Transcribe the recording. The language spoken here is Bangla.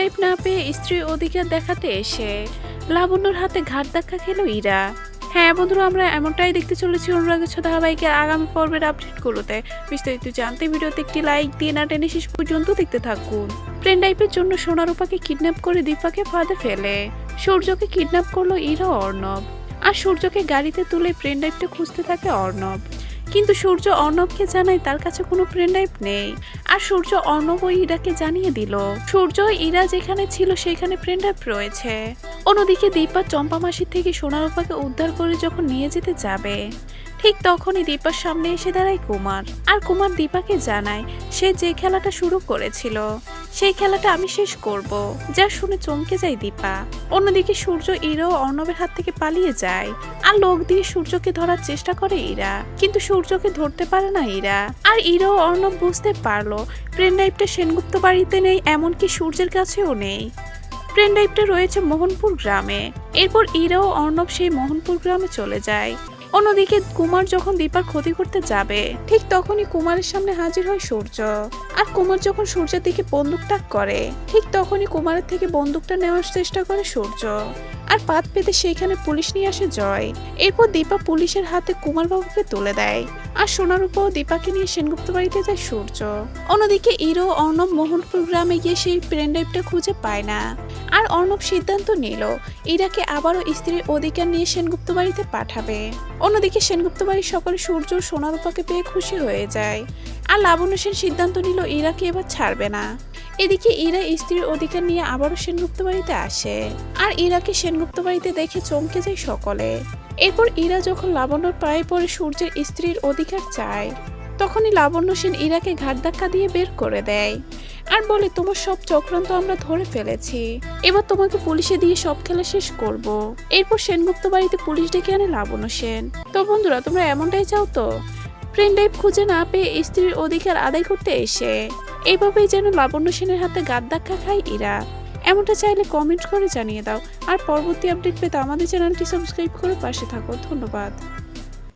ড্রাইভ না পেয়ে স্ত্রীর অধিকার দেখাতে এসে লাবণ্যর হাতে ঘাট ধাক্কা খেল ইরা। হ্যাঁ বন্ধুরা, আমরা এমনটাই দেখতে চলেছি অনুরাগের ছোঁয়া ধারাবাহিকের আগামী পর্বের আপডেটগুলোতে। বিস্তারিত জানতে ভিডিওতে একটি লাইক দিয়ে না টেনে শেষ পর্যন্ত দেখতে থাকুন। প্রেম ড্রাইভের জন্য সোনারূপাকে কিডন্যাপ করে দীপাকে ফাঁদে ফেলে সূর্যকে কিডন্যাপ করলো ইরা ও অর্ণব। আর সূর্যকে গাড়িতে তুলে প্রেম ড্রাইভটা খুঁজতে থাকে অর্ণব। কিন্তু সূর্য অর্ণবকে জানায় তার কাছে কোনো প্রেম ড্রাইভ নেই। আর সূর্য অর্ণব ও ইরাকে জানিয়ে দিল সূর্য ইরা যেখানে ছিল সেখানে প্রেম ড্রাইভ রয়েছে। অন্যদিকে দীপা চম্পা মাসির থেকে সোনারূপাকে উদ্ধার করে যখন নিয়ে যেতে যাবে, ঠিক তখনই দীপার সামনে এসে দাঁড়ায় কুমার। আর কুমার দীপাকে জানায় সে যে খেলাটা শুরু করেছিল সেই খেলাটা আমি শেষ করব। যা শুনে চমকে যায় দীপা। অন্যদিকে সূর্য ইরা ও অর্ণবের হাত থেকে পালিয়ে যায়। আর লোক দিয়ে সূর্যকে ধরার চেষ্টা করে ইরা, কিন্তু সূর্যকে ধরতে পারে না ইরা। আর ইরা ও অর্ণব বুঝতে পারলো প্রেম ড্রাইভটা সেনগুপ্ত বাড়িতে নেই, এমনকি সূর্যের কাছেও নেই। প্রেম ড্রাইভটা রয়েছে মোহনপুর গ্রামে। এরপর ইরা ও অর্ণব সেই মোহনপুর গ্রামে চলে যায়। অন্যদিকে কুমার যখন দীপার ক্ষতি করতে যাবে, ঠিক তখনই কুমারের সামনে হাজির হয় সূর্য। আর কুমার যখন সূর্যের দিকে বন্দুকটা করে, ঠিক তখনই কুমারের থেকে বন্দুকটা নেওয়ার চেষ্টা করে সূর্য। আর পাত পেতে সেইখানে পুলিশ নিয়ে আসে জয়। এরপর দীপা পুলিশের হাতে কুমার বাবুকে তুলে দেয়। আর সোনারূপা ও দীপাকে নিয়ে সেনগুপ্ত বাড়িতে যায় সূর্য। অন্যদিকে ইরো অর্ণব মোহনপুর গ্রামে গিয়ে সেই প্রেম ড্রাইভটা খুঁজে পায় না। আর অর্ণব সিদ্ধান্ত নিল ইরাকে আবারও স্ত্রীর অধিকার নিয়ে সেনগুপ্ত বাড়িতে পাঠাবে। অন্যদিকে সেনগুপ্ত বাড়ির সকলে সূর্য ও সোনারূপাকে পেয়ে খুশি হয়ে যায়। আর লাবণ্য সেন সিদ্ধান্ত নিল ইরাকে এবার ছাড়বে না। এদিকে ইরা স্ত্রীর অধিকার নিয়ে আবারও সেনগুপ্ত বাড়িতে আসে। আর ইরাকে সেনগুপ্ত বাড়িতে দেখে চমকে যায় সকলে। এরপর ইরা যখন লাবণ্যর পায়ে পড়ে সূর্যের স্ত্রীর অধিকার চায়, তখনই লাবণ্য সেন ইরাকে ঘাট ধাক্কা দিয়ে বের করে দেয়। আর বলে তোমার সব চক্রান্ত আমরা ধরে ফেলেছি, এবার তোমাকে পুলিশে দিয়ে সব খেলা শেষ করব। এরপর সেনগুপ্ত বাড়িতে পুলিশ ডেকে আনে লাবণ্য সেন। তো বন্ধুরা, তোমরা এমনটাই চাও তো? প্রেম ড্রাইভ খুঁজে না পেয়ে স্ত্রীর অধিকার আদায় করতে এসে এইভাবেই যেন লাবণ্য সেনের হাতে ঘাট ধাক্কা খায় ইরা। এমনটা চাইলে কমেন্ট করে জানিয়ে দাও। আর পরবর্তী আপডেট পেতে আমাদের চ্যানেলটি সাবস্ক্রাইব করে পাশে থাকো। ধন্যবাদ।